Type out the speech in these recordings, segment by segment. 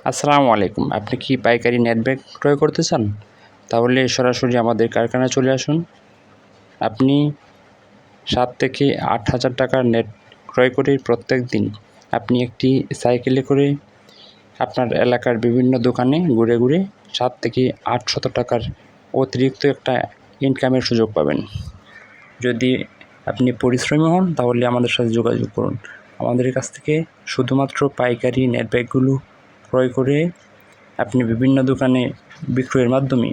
আসসালামু আলাইকুম। আপনি কি পাইকারি নেট ব্যাগ ক্রয় করতে চান? তাহলে সরাসরি আমাদের কারখানায় চলে আসুন। আপনি ৭ থেকে ৮,০০০ টাকার নেট ক্রয় করে প্রত্যেকদিন আপনি একটি সাইকেলে করে আপনার এলাকার বিভিন্ন দোকানে ঘুরে, ঘুরে ৭ থেকে ৮০০ টাকার অতিরিক্ত একটা ইনকামের সুযোগ পাবেন। যদি আপনি পরিশ্রমী হন তাহলে আমাদের সাথে যোগাযোগ করুন। আমাদের কাছ থেকে শুধুমাত্র পাইকারি নেট ব্যাগগুলো ক্রয় করে আপনি বিভিন্ন দোকানে বিক্রয়ের মাধ্যমে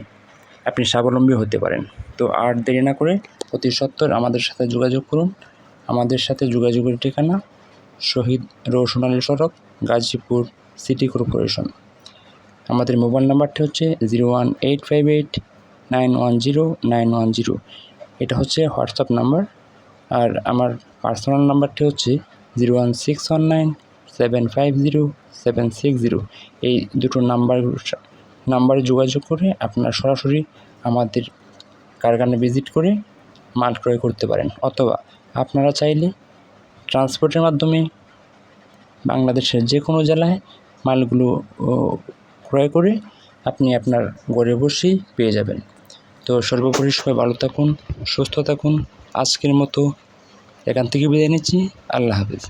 আপনি স্বাবলম্বী হতে পারেন। তো আর দেরি না করে অতি সত্বর আমাদের সাথে যোগাযোগ করুন। আমাদের সাথে যোগাযোগের ঠিকানা শহীদ রওশন আলী সড়ক, গাজীপুর সিটি কর্পোরেশন। আমাদের মোবাইল নাম্বারটি হচ্ছে 01858910910। এটা হচ্ছে হোয়াটসঅ্যাপ নাম্বার। আর আমার পার্সোনাল নাম্বারটি হচ্ছে 01619750760। এই দুটো নাম্বারে যোগাযোগ করে আপনারা সরাসরি আমাদের কারখানায় ভিজিট করে মাল ক্রয় করতে পারেন, অথবা আপনারা চাইলে ট্রান্সপোর্টের মাধ্যমে বাংলাদেশের যে কোনো জেলায় মালগুলো ক্রয় করে আপনি আপনার ঘরে বসেই পেয়ে যাবেন। তো সর্বোপরি সবাই ভালো থাকুন, সুস্থ থাকুন। আজকের মতো এখান থেকে বিদায় নিচ্ছি। আল্লাহ হাফেজ।